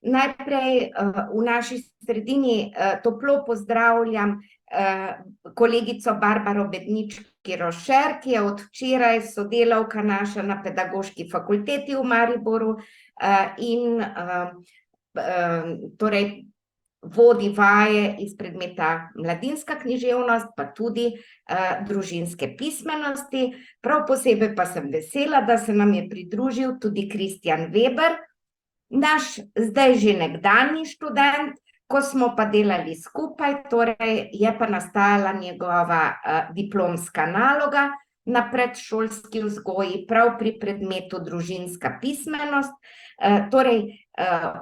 Najprej v naši sredini toplo pozdravljam kolegico Barbaro Bednički-Rošer, ki je od včeraj sodelavka naša na Pedagoški fakulteti v Mariboru in torej vodi vaje iz predmeta mladinska književnost, pa tudi družinske pismenosti. Prav posebej pa sem vesela, da se nam je pridružil tudi Kristjan Weber, naš zdaj že nekdanji študent, ko smo pa delali skupaj, torej je pa nastajala njegova diplomska naloga na predšolski vzgoji, prav pri predmetu družinska pismenost. Torej,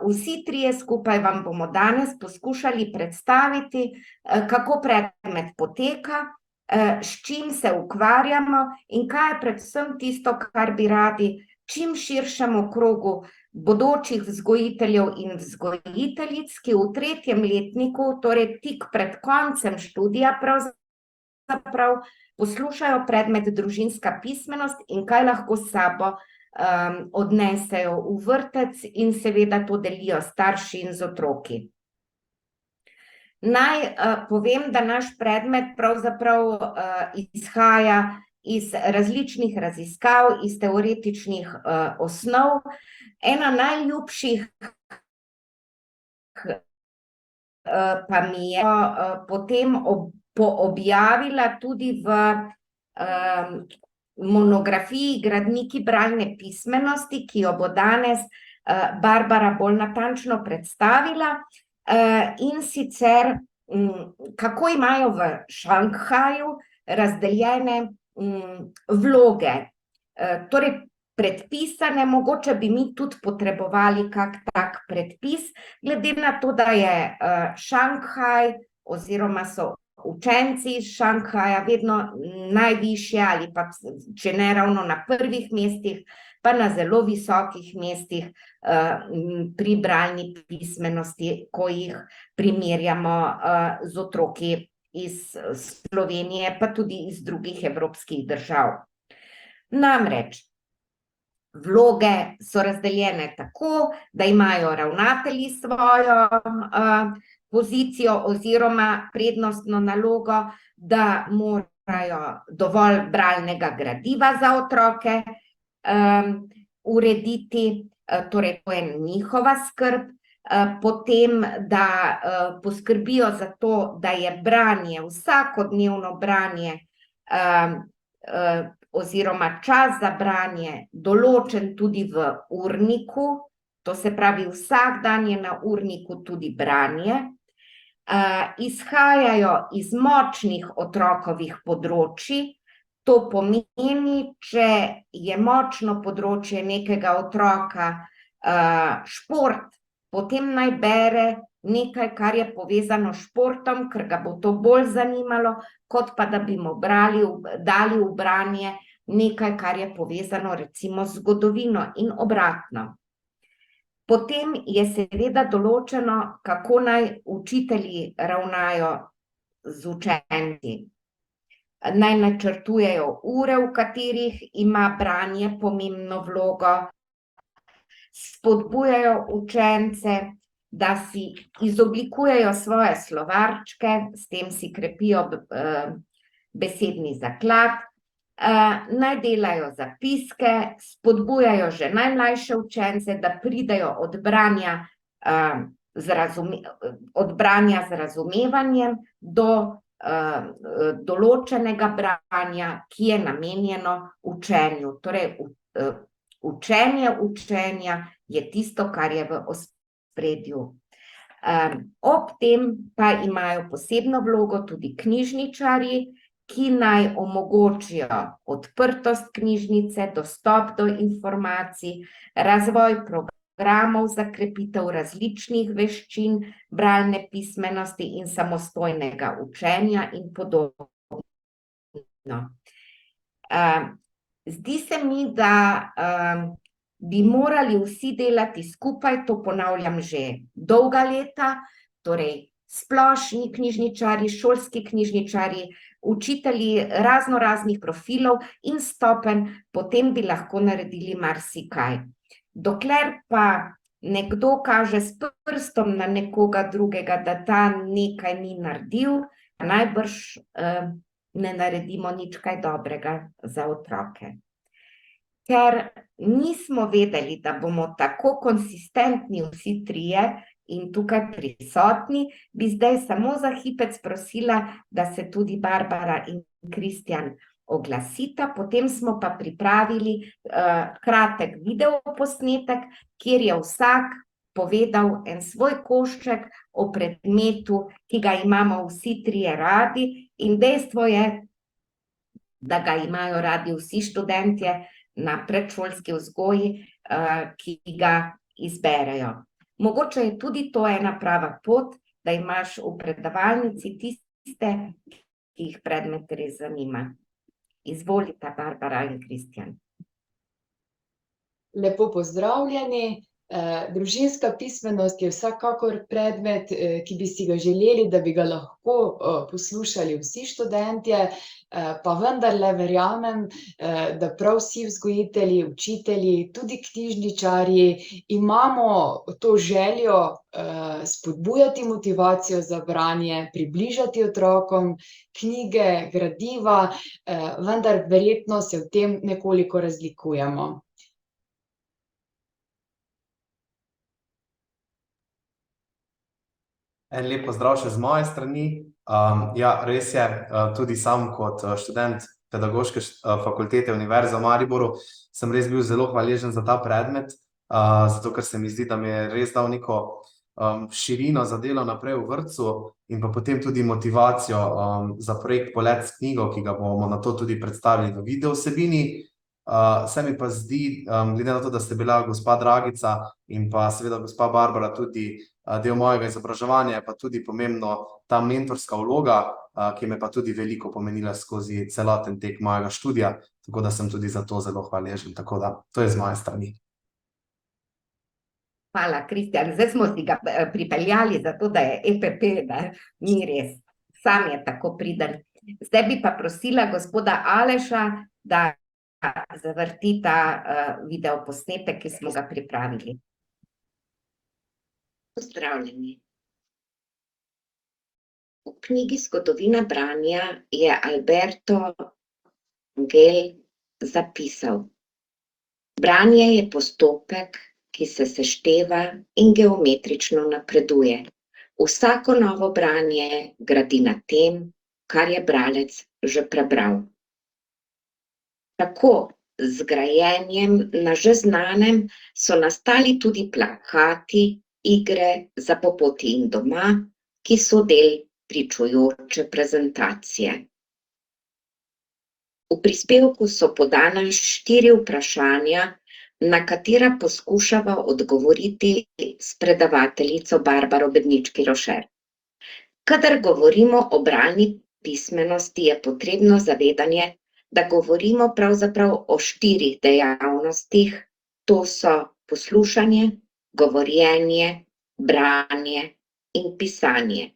vsi trije skupaj vam bomo danes poskušali predstaviti, kako predmet poteka, s čim se ukvarjamo in kaj je predvsem tisto, kar bi radi čim širšemu krogu bodočih vzgojiteljev in vzgojiteljic, ki v 3. letniku, torej tik pred koncem študija pravzaprav, poslušajo predmet družinska pismenost in kaj lahko s sabo odnesejo v vrtec in seveda to delijo starši in z otroki. Naj povem, da naš predmet pravzaprav izhaja iz različnih raziskav, iz teoretičnih osnov. Ena najljubših pa mi je potem poobjavila tudi v monografiji Gradniki bralne pismenosti, ki jo bo danes Barbara bolj natančno predstavila, in sicer kako imajo v Šanghaju razdeljene vloge, torej predpisane, mogoče bi mi tudi potrebovali kak tak predpis, glede na to, da je Šanghaj oziroma so učenci iz Šanghaja vedno najvišje ali pa, če ne ravno na prvih mestih, pa na zelo visokih mestih pri bralni pismenosti, ko jih primerjamo z otroki iz Slovenije, pa tudi iz drugih evropskih držav. Namreč, vloge so razdeljene tako, da imajo ravnatelji svojo pozicijo oziroma prednostno nalogo, da morajo dovolj bralnega gradiva za otroke urediti, torej to je njihova skrb, potem, da poskrbijo za to, da je branje, vsakodnevno branje oziroma čas za branje določen tudi v urniku, to se pravi, vsak dan je na urniku tudi branje, izhajajo iz močnih otrokovih področij, to pomeni, če je močno področje nekega otroka šport, potem naj bere nekaj, kar je povezano s športom, ker ga bo to bolj zanimalo, kot pa da bi mu dali v branje nekaj, kar je povezano recimo z zgodovino in obratno. Potem je seveda določeno, kako naj učitelji ravnajo z učenci. Naj načrtujejo ure, v katerih ima branje pomembno vlogo, spodbujajo učence, da si izoblikujejo svoje slovarčke, s tem si krepijo besedni zaklad, naj delajo zapiske, spodbujajo že najmlajše učence, da pridejo od branja z razumevanjem do določenega branja, ki je namenjeno učenju. Torej, učenje učenja je tisto, kar je v ospredju. Ob tem pa imajo posebno vlogo tudi knjižničarji, ki naj omogočijo odprtost knjižnice, dostop do informacij, razvoj programov za krepitev različnih veščin bralne pismenosti in samostojnega učenja in podobno. Zdi se mi, da bi morali vsi delati skupaj, to ponavljam že dolga leta, torej splošni knjižničarji, šolski knjižničarji, učitelji raznoraznih profilov in stopenj, potem bi lahko naredili marsikaj. Dokler pa nekdo kaže s prstom na nekoga drugega, da ta nekaj ni naredil, najbrž ne naredimo nič kaj dobrega za otroke. Ker nismo vedeli, da bomo tako konsistentni vsi trije in tukaj prisotni, bi zdaj samo za hipec prosila, da se tudi Barbara in Kristjan oglasita, potem smo pa pripravili kratek videoposnetek, kjer je vsak povedal en svoj košček o predmetu, ki ga imamo vsi trije radi, in dejstvo je, da ga imajo radi vsi študentje na predšolski vzgoji, ki ga izberejo. Mogoče je tudi to ena prava pot, da imaš v predavalnici tiste, ki jih predmet res zanima. Izvolite, Barbara in Kristjan. Lepo pozdravljeni. Družinska pismenost je vsekakor predmet, ki bi si ga želeli, da bi ga lahko poslušali vsi študentje, pa vendarle verjamem, da prav vsi vzgojitelji, učitelji, tudi knjižničarji imamo to željo spodbujati motivacijo za branje, približati otrokom knjige, gradiva, vendar verjetno se v tem nekoliko razlikujemo. En lep pozdrav še z moje strani. Ja, res je, tudi sam kot študent Pedagoške fakultete Univerze v Mariboru sem res bil zelo hvaležen za ta predmet, zato ker se mi zdi, da mi je res dal neko širino za delo naprej v vrtcu in pa potem tudi motivacijo za projekt Polet s knjigo, ki ga bomo nato tudi predstavili v video vsebini. Se mi pa zdi, glede na to, da ste bila gospa Dragica in pa seveda gospa Barbara tudi del mojega izobraževanja, je pa tudi pomembno ta mentorska vloga, ki me pa tudi veliko pomenila skozi celoten tek mojega študija, tako da sem tudi za to zelo hvaležen, tako da to je z moje strani. Hvala, Kristjan. Zdaj smo si ga pripeljali zato, da je EPP, ne? Ni res. Sam je tako priden. Zdaj bi pa prosila gospoda Aleša, da zavrti ta videoposnetek, ki smo ga pripravili. Pozdravljeni. V knjigi Zgodovina branja je Alberto Gel zapisal: branje je postopek, ki se sešteva in geometrično napreduje. Vsako novo branje gradi na tem, kar je bralec že prebral. Tako z grajenjem na že znanem so nastali tudi plakati, igre za po poti in doma, ki so del pričujoče prezentacije. V prispevku so podana 4 vprašanja, na katera poskušava odgovoriti s predavateljico Barbaro Bednički-Rošer. Kadar govorimo o bralni pismenosti, je potrebno zavedanje, da govorimo pravzaprav o 4 dejavnostih, to so poslušanje, govorjenje, branje in pisanje.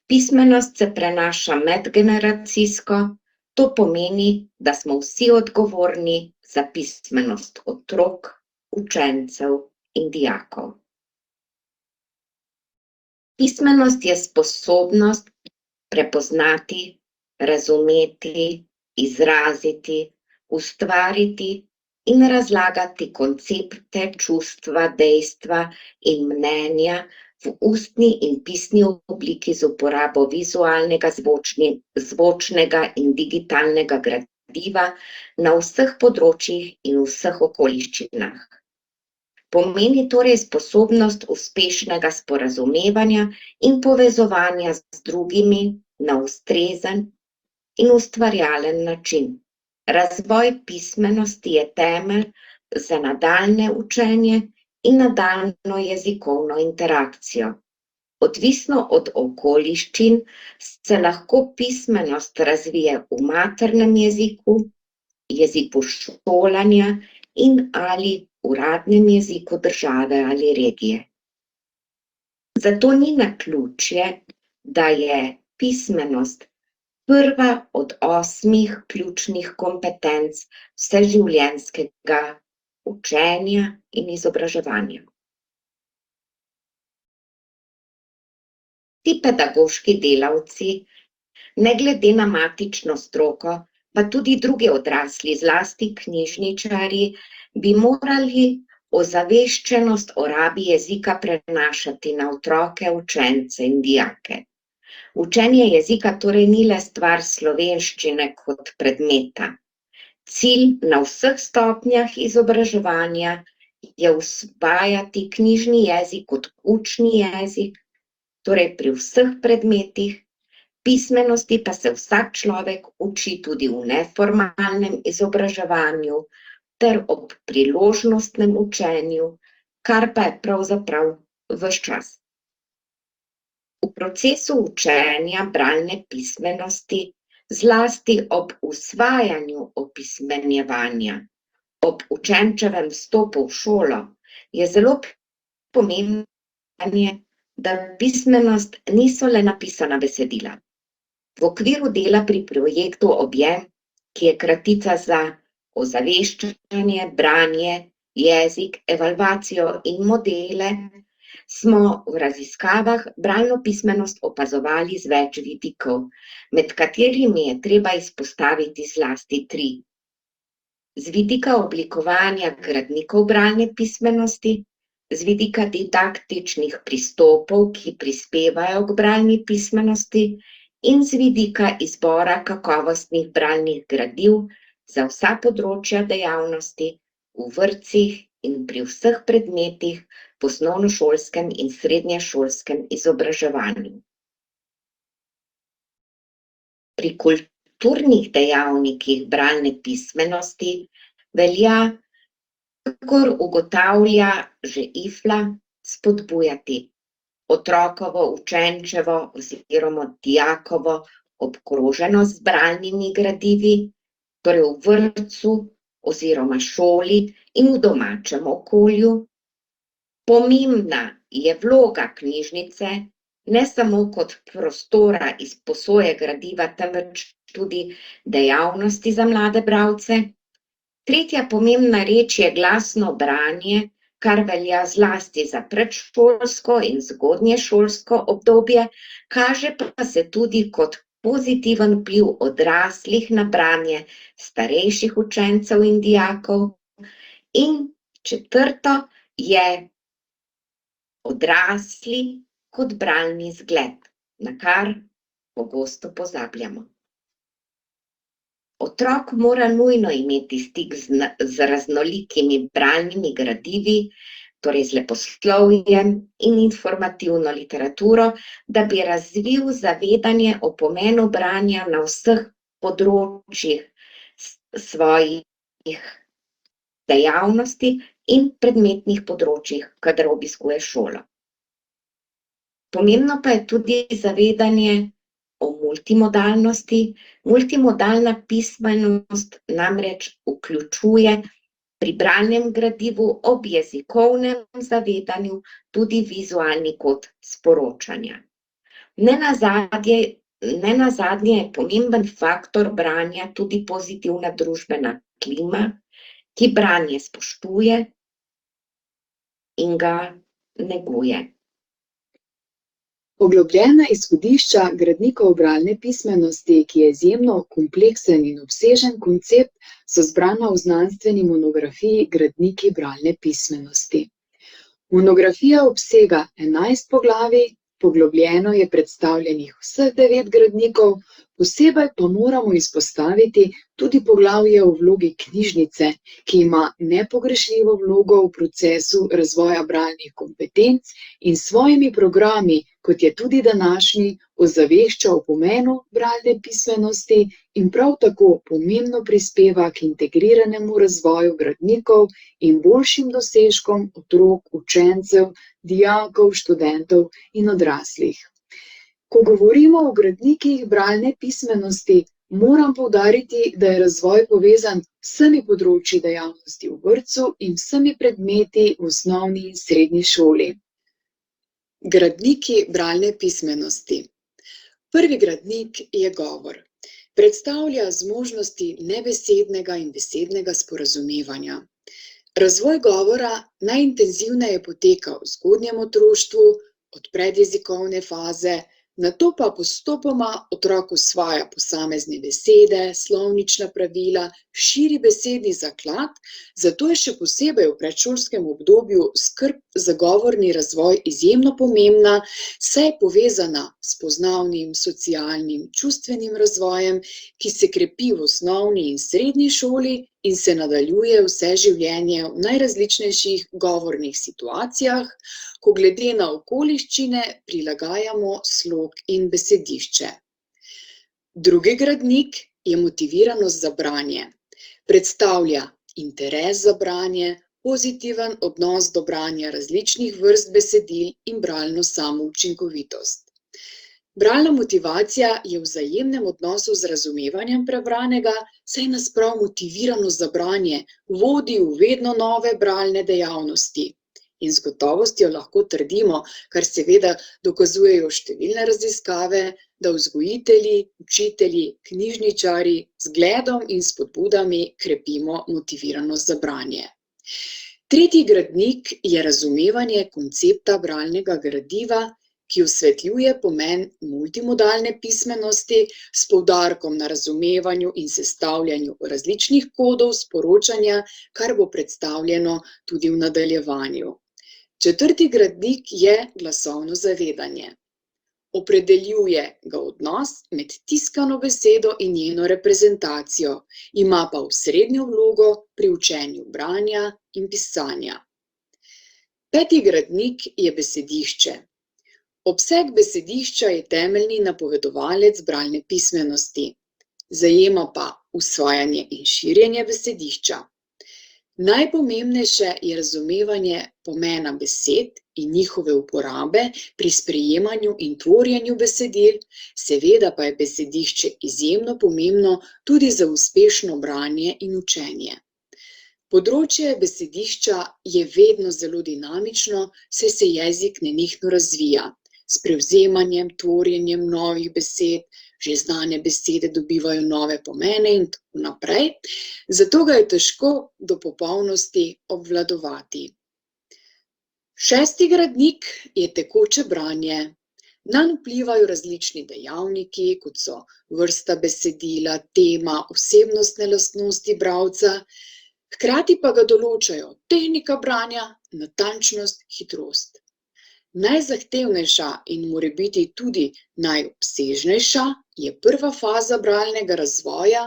Pismenost se prenaša medgeneracijsko, to pomeni, da smo vsi odgovorni za pismenost otrok, učencev in dijakov. Pismenost je sposobnost prepoznati, razumeti, izraziti, ustvariti in razlagati koncepte, čustva, dejstva in mnenja v ustni in pisni obliki z uporabo vizualnega, zvočnega in digitalnega gradiva na vseh področjih in vseh okoliščinah. Pomeni torej sposobnost uspešnega sporazumevanja in povezovanja z drugimi na ustrezen in ustvarjalen način. Razvoj pismenosti je temelj za nadaljnje učenje in nadaljnjo jezikovno interakcijo. Odvisno od okoliščin se lahko pismenost razvije v maternem jeziku, jeziku šolanja in ali uradnem jeziku države ali regije. Zato ni naključje, da je pismenost prva od 8 ključnih kompetenc vseživljenjskega učenja in izobraževanja. Ti pedagoški delavci, ne glede na matično stroko, pa tudi drugi odrasli, zlasti knjižničarji, bi morali ozaveščenost o rabi jezika prenašati na otroke, učence in dijake. Učenje jezika torej ni le stvar slovenščine kot predmeta. Cilj na vseh stopnjah izobraževanja je usvajati knjižni jezik kot učni jezik, torej pri vseh predmetih, pismenosti pa se vsak človek uči tudi v neformalnem izobraževanju ter ob priložnostnem učenju, kar pa je pravzaprav ves čas. V procesu učenja bralne pismenosti, zlasti ob usvajanju opismenjevanja, ob učenčevem vstopu v šolo, je zelo pomembno, da pismenost niso le napisana besedila. V okviru dela pri projektu Objem, ki je kratica za ozaveščanje, branje, jezik, evalvacijo in modele, smo v raziskavah bralno pismenost opazovali z več vidikov, med katerimi je treba izpostaviti zlasti 3. Z vidika oblikovanja gradnikov bralne pismenosti, z vidika didaktičnih pristopov, ki prispevajo k bralni pismenosti, in z vidika izbora kakovostnih bralnih gradiv za vsa področja dejavnosti v vrtcih in pri vseh predmetih v osnovnošolskem in srednješolskem izobraževanju. Pri kulturnih dejavnikih bralne pismenosti velja, kakor ugotavlja že IFLA, spodbujati otrokovo, učenčevo oziroma dijakovo obkroženost z bralnimi gradivi, torej v vrtcu oziroma šoli in v domačem okolju. Pomembna je vloga knjižnice, ne samo kot prostora izposoje gradiva, temveč tudi dejavnosti za mlade bralce. Tretja pomembna reč je glasno branje, kar velja zlasti za predšolsko in zgodnješolsko obdobje, kaže pa se tudi kot pozitiven vpliv odraslih na branje starejših učencev in dijakov. In četrto je odrasli kot bralni zgled, na kar pogosto pozabljamo. Otrok mora nujno imeti stik z raznolikimi bralnimi gradivi, torej z leposlovjem in informativno literaturo, da bi razvil zavedanje o pomenu branja na vseh področjih svojih dejavnosti in predmetnih področjih, kadar obiskuje šolo. Pomembno pa je tudi zavedanje o multimodalnosti. Multimodalna pismenost namreč vključuje pri bralnem gradivu ob jezikovnem zavedanju tudi vizualni kot sporočanja. Nenazadnje je pomemben faktor branja tudi pozitivna družbena klima, ki branje spoštuje in ga neguje. Poglobljena izhodišča gradnikov bralne pismenosti, ki je izjemno kompleksen in obsežen koncept, so zbrana v znanstveni monografiji Gradniki bralne pismenosti. Monografija obsega 11 poglavij, poglobljeno je predstavljenih vseh 9 gradnikov, posebej pa moramo izpostaviti tudi poglavje o vlogi knjižnice, ki ima nepogrešljivo vlogo v procesu razvoja bralnih kompetenc in s svojimi programi, kot je tudi današnji, ozavešča o pomenu bralne pismenosti in prav tako pomembno prispeva k integriranemu razvoju gradnikov in boljšim dosežkom otrok, učencev, dijakov, študentov in odraslih. Ko govorimo o gradnikih bralne pismenosti, moram poudariti, da je razvoj povezan z vsemi področji dejavnosti v vrtcu in vsemi predmeti v osnovni in srednji šoli. Gradniki bralne pismenosti. Prvi gradnik je govor. Predstavlja zmožnosti nebesednega in besednega sporazumevanja. Razvoj govora najintenzivneje poteka v zgodnjem otroštvu, od predjezikovne faze Nato pa postopoma otrok usvaja posamezne besede, slovnična pravila, širi besedni zaklad, zato je še posebej v predšolskem obdobju skrb za govorni razvoj izjemno pomembna, saj je povezana s poznavnim, socialnim, čustvenim razvojem, ki se krepi v osnovni in srednji šoli in se nadaljuje vse življenje v najrazličnejših govornih situacijah, ko glede na okoliščine prilagajamo slog in besedišče. Drugi gradnik je motiviranost za branje. Predstavlja interes za branje, pozitiven odnos do branja različnih vrst besedil in bralno samoučinkovitost. Bralna motivacija je v vzajemnem odnosu z razumevanjem prebranega, saj nas prav motiviranost za branje vodi v vedno nove bralne dejavnosti. In z gotovostjo lahko trdimo, kar seveda dokazujejo številne raziskave, da vzgojitelji, učitelji, knjižničarji z zgledom in spodbudami krepimo motiviranost za branje. Tretji gradnik je razumevanje koncepta bralnega gradiva, ki osvetljuje pomen multimodalne pismenosti s poudarkom na razumevanju in sestavljanju različnih kodov sporočanja, kar bo predstavljeno tudi v nadaljevanju. Četrti gradnik je glasovno zavedanje. Opredeljuje ga odnos med tiskano besedo in njeno reprezentacijo, ima pa osrednjo vlogo pri učenju branja in pisanja. Peti gradnik je besedišče. Obseg besedišča je temeljni napovedovalec bralne pismenosti, zajema pa usvajanje in širjenje besedišča. Najpomembnejše je razumevanje pomena besed in njihove uporabe pri sprejemanju in tvorjenju besedil, seveda pa je besedišče izjemno pomembno tudi za uspešno branje in učenje. Področje besedišča je vedno zelo dinamično, saj se jezik nenehno razvija. S prevzemanjem, tvorjenjem novih besed, že znane besede dobivajo nove pomene in tako naprej, zato ga je težko do popolnosti obvladovati. Šesti gradnik je tekoče branje. Nanj vplivajo različni dejavniki, kot so vrsta besedila, tema, osebnostne lastnosti bralca, hkrati pa ga določajo tehnika branja, natančnost, hitrost. Najzahtevnejša in morebiti tudi najobsežnejša je prva faza bralnega razvoja,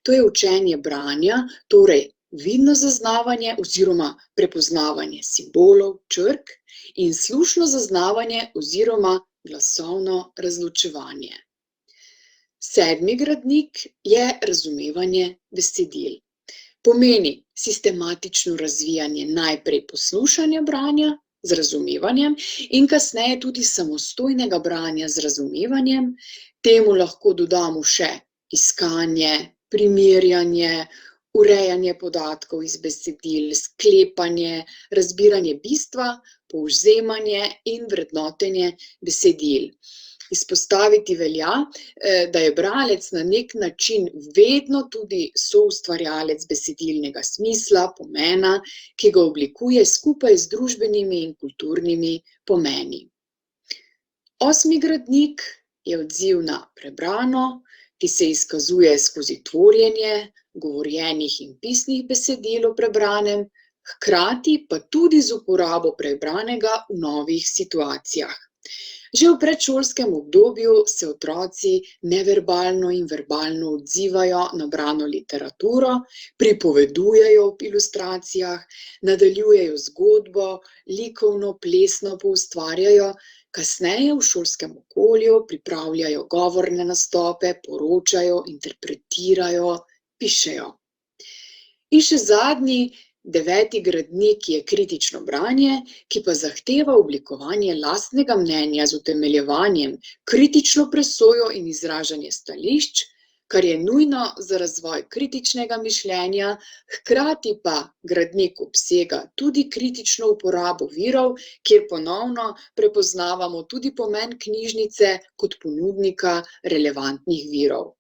to je učenje branja, torej vidno zaznavanje oziroma prepoznavanje simbolov, črk in slušno zaznavanje oziroma glasovno razločevanje. Sedmi gradnik je razumevanje besedil. Pomeni sistematično razvijanje najprej poslušanja branja z razumevanjem in kasneje tudi samostojnega branja z razumevanjem. Temu lahko dodamo še iskanje, primerjanje, urejanje podatkov iz besedil, sklepanje, razbiranje bistva, povzemanje in vrednotenje besedil. Izpostaviti velja, da je bralec na nek način vedno tudi soustvarjalec besedilnega smisla, pomena, ki ga oblikuje skupaj z družbenimi in kulturnimi pomeni. Osmi gradnik je odziv na prebrano, ki se izkazuje skozi tvorjenje govorjenih in pisnih besedil o prebranem, hkrati pa tudi z uporabo prebranega v novih situacijah. Že v predšolskem obdobju se otroci neverbalno in verbalno odzivajo na brano literaturo, pripovedujejo ob ilustracijah, nadaljujejo zgodbo, likovno, plesno poustvarjajo, kasneje v šolskem okolju pripravljajo govorne nastope, poročajo, interpretirajo, pišejo. In še zadnji, deveti gradnik je kritično branje, ki pa zahteva oblikovanje lastnega mnenja z utemeljevanjem, kritično presojo in izražanje stališč, kar je nujno za razvoj kritičnega mišljenja, hkrati pa gradnik obsega tudi kritično uporabo virov, kjer ponovno prepoznavamo tudi pomen knjižnice kot ponudnika relevantnih virov.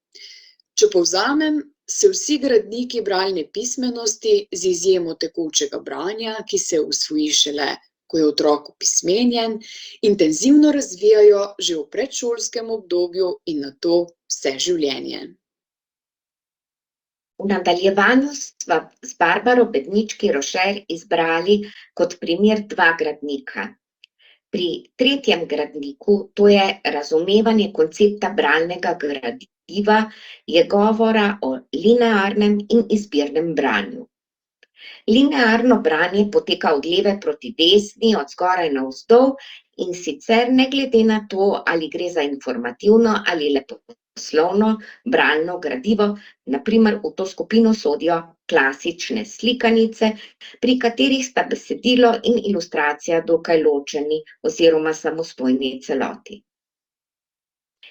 Če povzamem, se vsi gradniki bralne pismenosti z izjemo tekočega branja, ki se usvoji šele ko je otrok opismenjen, intenzivno razvijajo že v predšolskem obdobju in nato vse življenje. V nadaljevanju sva z Barbaro Bednički Rošer izbrali kot primer 2 gradnika. Pri 3. gradniku, to je razumevanje koncepta bralnega gradiva, je govora o linearnem in izbirnem branju. Linearno branje poteka od leve proti desni, od zgoraj navzdol, in sicer ne glede na to, ali gre za informativno ali leposlovno bralno gradivo, na primer v to skupino sodijo klasične slikanice, pri katerih sta besedilo in ilustracija dokaj ločeni oziroma samostojni celoti.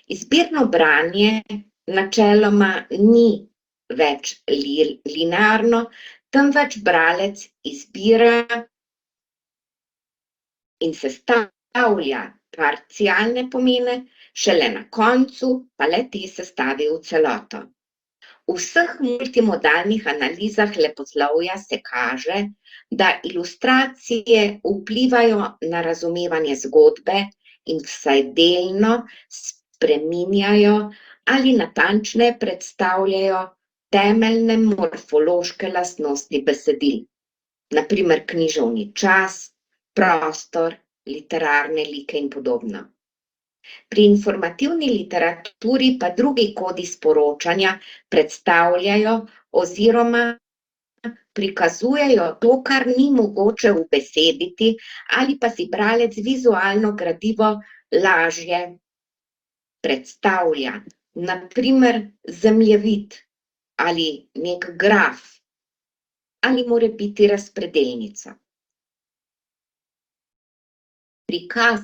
Izbirno branje načeloma ni več linearno, temveč bralec izbira in sestavlja parcialne pomene, šele na koncu pa le-te sestavi v celoto. V vseh multimodalnih analizah leposlovja se kaže, da ilustracije vplivajo na razumevanje zgodbe in vsaj delno spreminjajo ali natančneje predstavljajo temeljne morfološke lastnosti besedil, na primer književni čas, prostor, literarne like in podobno. Pri informativni literaturi pa drugi kodi sporočanja predstavljajo oziroma prikazujejo to, kar ni mogoče ubesediti, ali pa si bralec vizualno gradivo lažje predstavlja, na primer zemljevid ali nek graf, ali morebiti razpredelnica. Prikaz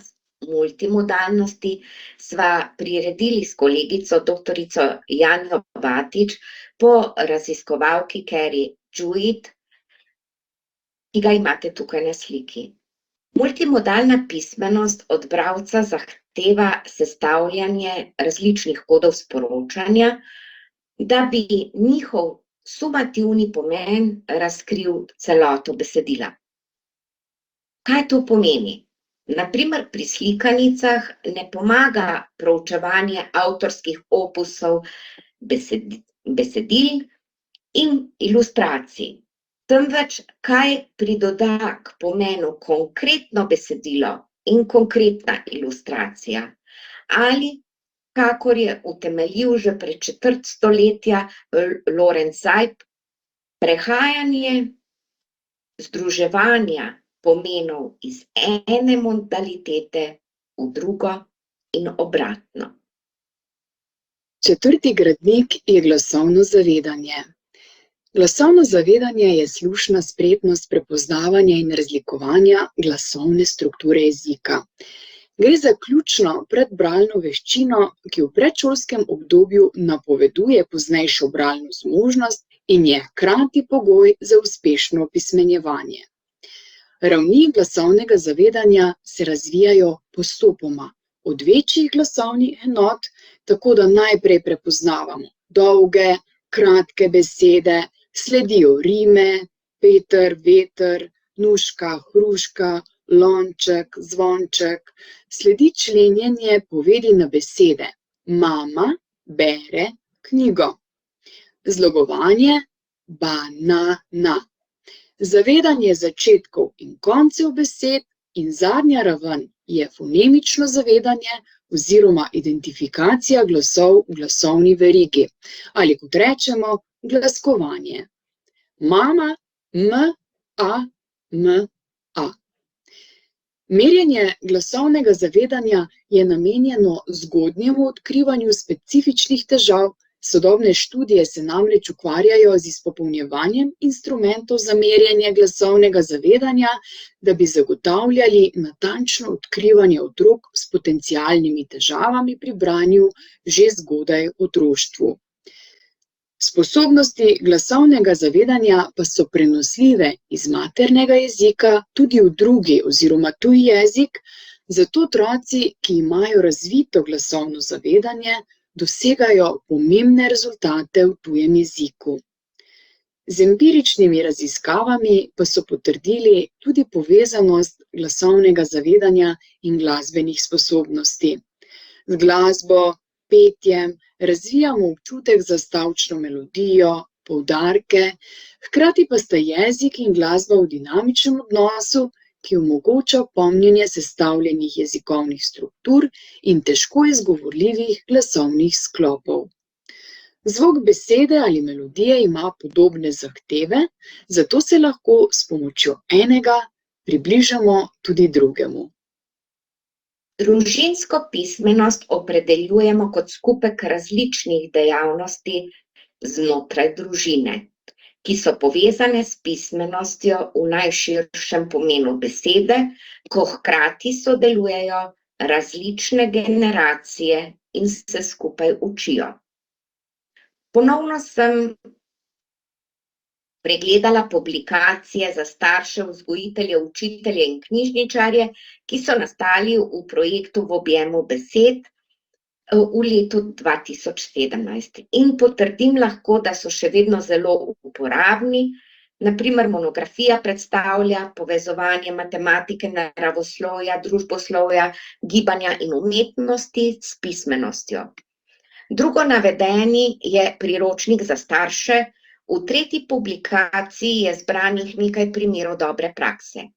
multimodalnosti sva priredili s kolegico doktorico Janjo Batič po raziskovalki Carrie Jewett, ki ga imate tukaj na sliki. Multimodalna pismenost od bralca zahteva sestavljanje različnih kodov sporočanja, da bi njihov sumativni pomen razkril celoto besedila. Kaj to pomeni? Na primer, pri slikanicah ne pomaga proučevanje avtorskih opusov besedil in ilustracij, temveč kaj pridoda k pomenu konkretno besedilo in konkretna ilustracija, ali, kakor je utemeljil že pred četrt stoletja Lorenz Seib, prehajanje združevanja pomenov iz ene modalitete v drugo in obratno. 4. gradnik je glasovno zavedanje. Glasovno zavedanje je slušna spretnost prepoznavanja in razlikovanja glasovne strukture jezika. Gre za ključno predbralno veščino, ki v predšolskem obdobju napoveduje poznejšo bralno zmožnost in je hkrati pogoj za uspešno opismenjevanje. Ravni glasovnega zavedanja se razvijajo postopoma, od večjih glasovnih enot, tako da najprej prepoznavamo dolge, kratke besede, sledijo rime, Peter, veter, nuška, hruška, lonček, zvonček, sledi členjenje povedi na besede. Mama bere knjigo. Zlogovanje banana. Zavedanje začetkov in koncev besed in zadnja raven je fonemično zavedanje oziroma identifikacija glasov v glasovni verigi, ali kot rečemo, glaskovanje. Mama, m-a. Merjenje glasovnega zavedanja je namenjeno zgodnjemu odkrivanju specifičnih težav. Sodobne študije se namreč ukvarjajo z izpopolnjevanjem instrumentov za merjenje glasovnega zavedanja, da bi zagotavljali natančno odkrivanje otrok s potencialnimi težavami pri branju že zgodaj v otroštvu. Sposobnosti glasovnega zavedanja pa so prenosljive iz maternega jezika tudi v drugi oziroma tuji jezik, zato otroci, ki imajo razvito glasovno zavedanje, dosegajo pomembne rezultate v tujem jeziku. Z empiričnimi raziskavami pa so potrdili tudi povezanost glasovnega zavedanja in glasbenih sposobnosti. Z glasbo, petjem razvijamo občutek za stavčno melodijo, poudarke, hkrati pa sta jezik in glasba v dinamičnem odnosu, ki omogoča pomnjenje sestavljenih jezikovnih struktur in težko izgovorljivih glasovnih sklopov. Zvok besede ali melodije ima podobne zahteve, zato se lahko s pomočjo enega približamo tudi drugemu. Družinsko pismenost opredeljujemo kot skupek različnih dejavnosti znotraj družine, ki so povezane s pismenostjo v najširšem pomenu besede, ko hkrati sodelujejo različne generacije in se skupaj učijo. Ponovno sem pregledala publikacije za starše, vzgojitelje, učitelje in knjižničarje, ki so nastali v projektu V objemu besed v letu 2017. In potrdim lahko, da so še vedno zelo uporabni. Na primer, monografija predstavlja povezovanje matematike, naravoslovja, družboslovja, gibanja in umetnosti s pismenostjo. Drugo navedeni je priročnik za starše. V tretji publikaciji je zbranih nekaj primerov dobre prakse.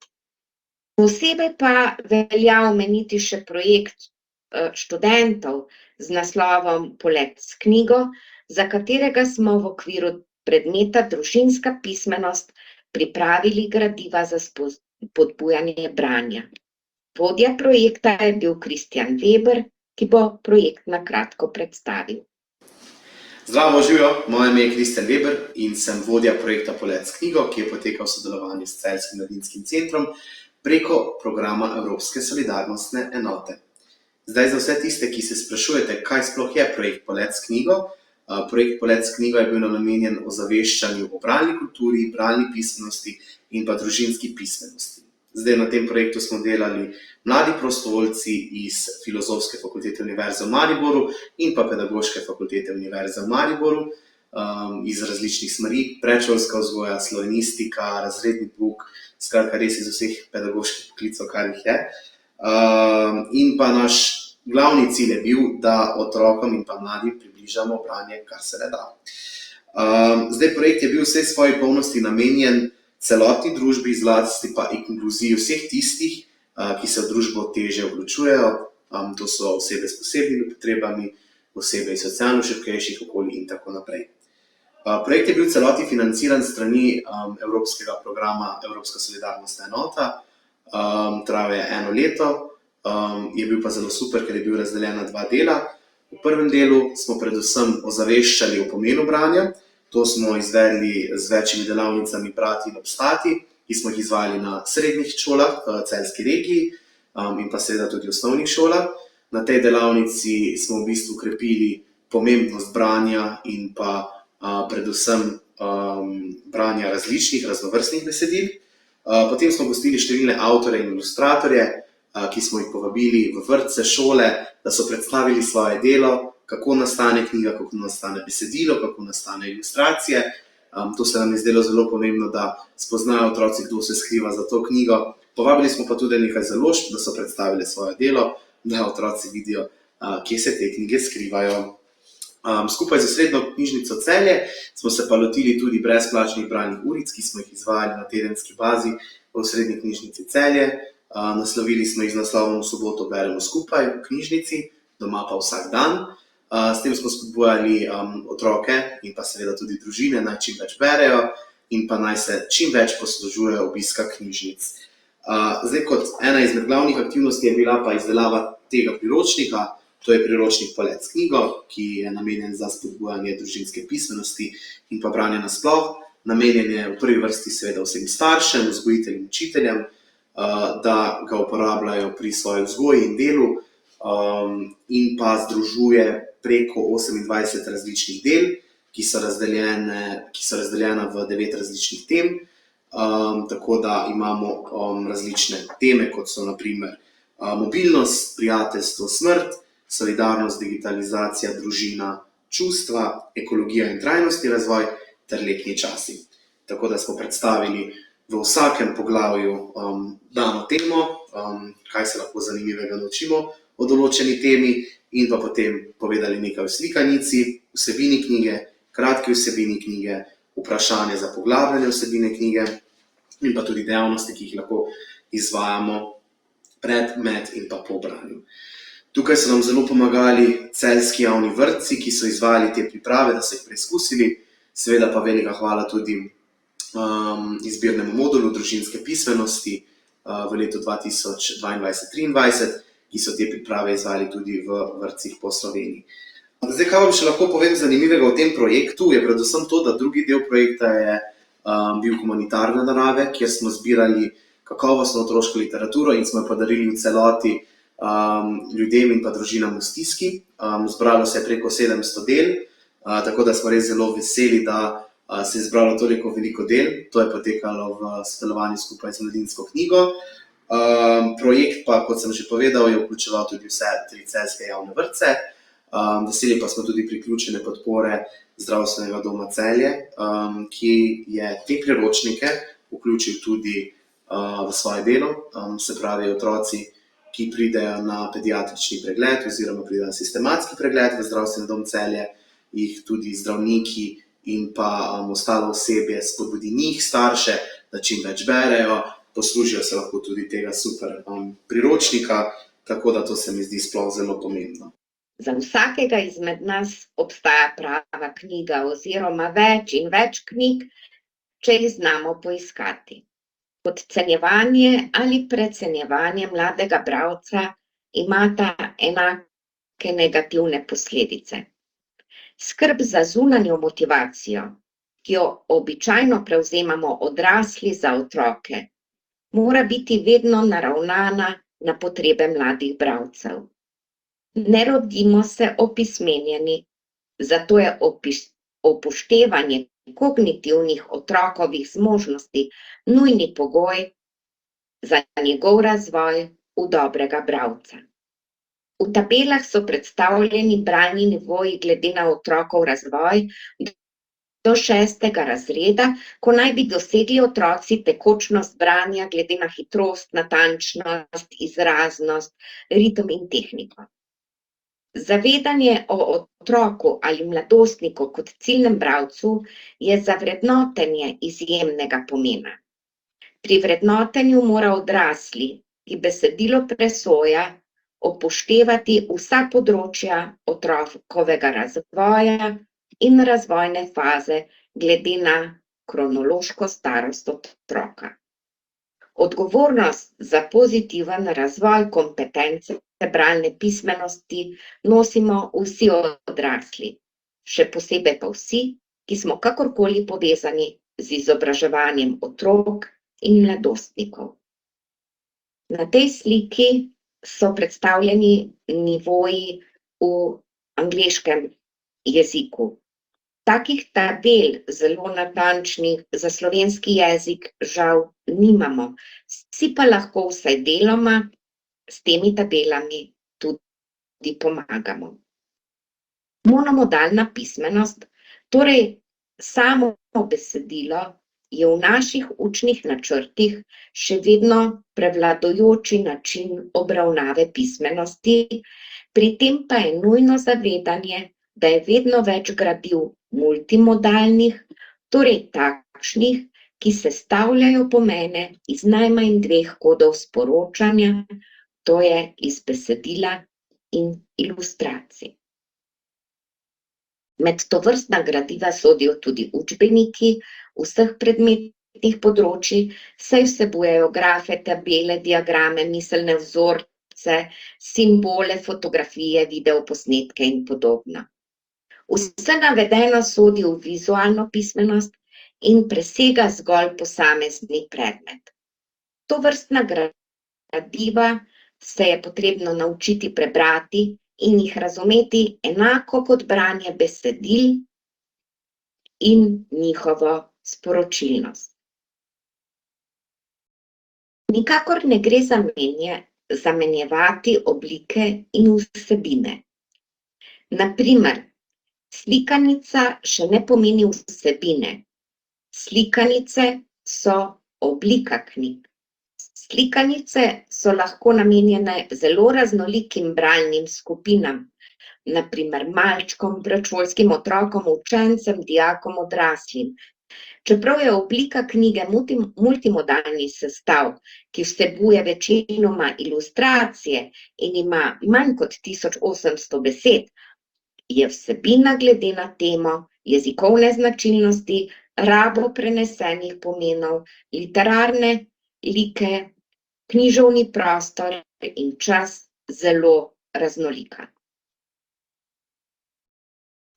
Posebej pa velja omeniti še projekt študentov z naslovom Polet s knjigo, za katerega smo v okviru predmeta Družinska pismenost pripravili gradiva za spodbujanje branja. Vodja projekta je bil Kristjan Weber, ki bo projekt na kratko predstavil. Zdravo, živijo, moje ime je Kristjan Weber in sem vodja projekta Polet s knjigo, ki je potekal v sodelovanju s Celjskim mladinskim centrom preko programa Evropske solidarnostne enote. Zdaj za vse tiste, ki se sprašujete, kaj sploh je projekt Polet s knjigo. Projekt Polet s knjigo je bil namenjen ozaveščanju o bralni kulturi, bralni pismenosti in pa družinski pismenosti. Zdaj na tem projektu smo delali mladi prostovoljci iz Filozofske fakultete Univerze v Mariboru in pa Pedagoške fakultete Univerze v Mariboru, iz različnih smeri, predšolska vzgoja, slovenistika, razredni pouk, skratka res iz vseh pedagoških poklicev, kar jih je. In pa naš glavni cilj je bil, da otrokom in pa mladim približamo branje, kar se le da. Zdaj projekt je bil vsej svoji polnosti namenjen celotni družbi, zlasti pa inkluziji vseh tistih, ki se v družbo težje vključujejo. To so osebe s posebnimi potrebami, osebe iz socialno šibkejših okolij in tako naprej. Projekt je bil celoti financiran s strani evropskega programa Evropska solidarnostna enota. Trajal je 1 leto, je bil pa zelo super, ker je bil razdeljen na 2 dela. V prvem delu smo predvsem ozaveščali o pomenu branja. To smo izvedli z večjimi delavnicami Brati in obstati, ki smo jih izvajali na srednjih šolah v celjski regiji in pa seveda tudi v osnovnih šolah. Na tej delavnici smo v bistvu krepili pomembnost branja in pa predvsem branja različnih, raznovrstnih besedil. Potem smo gostili številne avtorje in ilustratorje, ki smo jih povabili v vrtce, šole, da so predstavili svoje delo, kako nastane knjiga, kako nastane besedilo, kako nastane ilustracije. To se nam je zdelo zelo pomembno, da spoznajo otroci, kdo se skriva za to knjigo. Povabili smo pa tudi nekaj založb, da so predstavili svoje delo, da otroci vidijo, kje se te knjige skrivajo. Skupaj z Osrednjo knjižnico Celje smo se pa lotili tudi brezplačnih bralnih uric, ki smo jih izvajali na tedenski bazi v Osrednji knjižnici Celje. Naslovili smo jih z naslovom V soboto beremo skupaj v knjižnici, doma pa vsak dan. S tem smo spodbujali otroke in pa seveda tudi družine, naj čim več berejo in pa naj se čim več poslužujejo obiska knjižnic. Zdaj kot ena izmed glavnih aktivnosti je bila pa izdelava tega priročnika. To je priročnik Polet s knjigo, ki je namenjen za spodbujanje družinske pismenosti in pa branja nasploh. Namenjen je v prvi vrsti seveda vsem staršem, vzgojiteljem, učiteljem, da ga uporabljajo pri svoji vzgoji in delu in pa združuje preko 28 različnih del, ki so razdeljena v 9 različnih tem. Tako da imamo različne teme, kot so na primer mobilnost, prijateljstvo, smrt, solidarnost, digitalizacija, družina, čustva, ekologija in trajnostni razvoj ter letni časi. tako da smo predstavili v vsakem poglavju dano temo, kaj se lahko zanimivega naučimo o določeni temi in pa potem povedali nekaj o slikanici, vsebini knjige, kratki vsebini knjige, vprašanje za poglabljanje vsebine knjige in pa tudi dejavnosti, ki jih lahko izvajamo pred, med in pa po branju. Tukaj so nam zelo pomagali celjski javni vrtci, ki so izvajali te priprave, da so jih preizkusili. Seveda pa velika hvala tudi izbirnemu modulu družinske pismenosti v letu 2022-2023, ki so te priprave izvajali tudi v vrtcih po Sloveniji. Zdaj, kaj vam še lahko povem zanimivega o tem projektu, je predvsem to, da drugi del projekta je bil humanitarne narave, kjer smo zbirali kakovostno otroško literaturo in smo jo podarili v celoti ljudem in pa družinam v stiski. Zbralo se je preko 700 del, tako da smo res zelo veseli, da se je zbralo toliko veliko del. To je potekalo v sodelovanju skupaj z Mladinsko knjigo. Projekt pa, kot sem že povedal, je vključeval tudi vse 3 celjske javne vrtce. Veseli pa smo tudi priključene podpore Zdravstvenega doma Celje, ki je te priročnike vključil tudi v svoje delo. Se pravi, otroci, ki pridejo na pediatrični pregled oziroma pridejo na sistematski pregled v Zdravstveni dom Celje, jih tudi zdravniki in pa ostalo osebje spodbudi njih, starše, da čim več berejo, poslužijo se lahko tudi tega super priročnika, tako da to se mi zdi sploh zelo pomembno. Za vsakega izmed nas obstaja prava knjiga oziroma več in več knjig, če jih znamo poiskati. Podcenjevanje ali precenjevanje mladega bralca imata enake negativne posledice. Skrb za zunanjo motivacijo, ki jo običajno prevzemamo odrasli za otroke, mora biti vedno naravnana na potrebe mladih bralcev. Ne rodimo se opismenjeni, zato je upoštevanje kognitivnih otrokovih zmožnosti nujni pogoj za njegov razvoj v dobrega bralca. V tabelah so predstavljeni bralni nivoji glede na otrokov razvoj do 6. razreda, ko naj bi dosegli otroci tekočnost branja glede na hitrost, natančnost, izraznost, ritem in tehniko. Zavedanje o otroku ali mladostniku kot ciljnem bralcu je za vrednotenje izjemnega pomena. Pri vrednotenju mora odrasli, ki besedilo presoja, upoštevati vsa področja otrokovega razvoja in razvojne faze glede na kronološko starost otroka. Odgovornost za pozitiven razvoj kompetence bralne pismenosti nosimo vsi odrasli, še posebej pa vsi, ki smo kakorkoli povezani z izobraževanjem otrok in mladostnikov. Na tej sliki so predstavljeni nivoji v angleškem jeziku. Takih tabel zelo natančnih za slovenski jezik žal nimamo, si pa lahko vsaj deloma s temi tabelami tudi pomagamo. Monomodalna pismenost, torej samo besedilo, je v naših učnih načrtih še vedno prevladujoči način obravnave pismenosti, pri tem pa je nujno zavedanje, da je vedno več gradiv multimodalnih, torej takšnih, ki sestavljajo pomene iz najmanj 2 kodov sporočanja, to je iz besedila in ilustracij. Med tovrstna gradiva sodijo tudi učbeniki vseh predmetnih področij, saj vsebujejo grafe, tabele, diagrame, miselne vzorce, simbole, fotografije, videoposnetke in podobno. Vse navedeno sodi v vizualno pismenost in presega zgolj posamezni predmet. Tovrstna gradiva se je potrebno naučiti prebrati in jih razumeti enako kot branje besedil in njihovo sporočilnost. Nikakor ne gre zamenjevati oblike in vsebine. Na primer, slikanica še ne pomeni vsebine, Slikanice so oblika knjig. Slikanice so lahko namenjene zelo raznolikim bralnim skupinam, na primer malčkom, predšolskim otrokom, učencem, dijakom, odraslim. Čeprav je oblika knjige multimodalni sestav, ki vsebuje večinoma ilustracije in ima manj kot 1800 besed, je vsebina glede na temo, jezikovne značilnosti, rabo prenesenih pomenov, literarne like, književni prostor in čas zelo raznolika.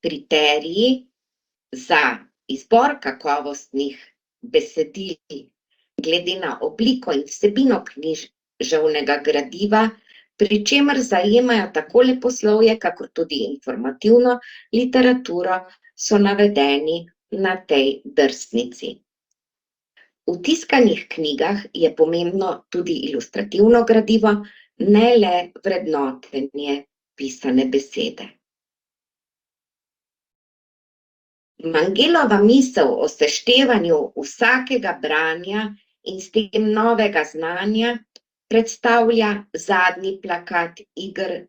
Kriteriji za izbor kakovostnih besedil glede na obliko in vsebino književnega gradiva, pri čemer zajemajo tako leposlovje, kakor tudi informativno literaturo, so navedeni na tej drsnici. V tiskanih knjigah je pomembno tudi ilustrativno gradivo, ne le vrednotenje pisane besede. Mangelova misel o seštevanju vsakega branja in s tem novega znanja predstavlja zadnji plakat iger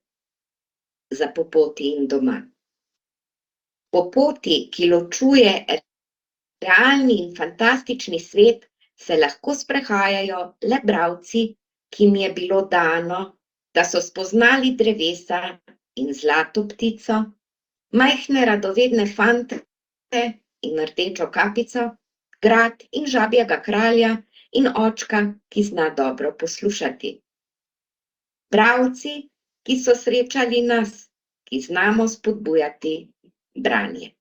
za po poti in doma. Po poti, ki ločuje realni in fantastični svet, se lahko sprehajajo le bralci, ki jim je bilo dano, da so spoznali drevesa in zlato ptico, majhne radovedne fante in rdečo kapico, grad in žabjega kralja in očka, ki zna dobro poslušati. Bralci, ki so srečali nas, ki znamo spodbujati branje.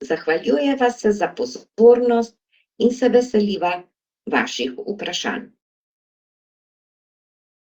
Zahvaljujeva se za pozornost in se veseliva vaših vprašanj.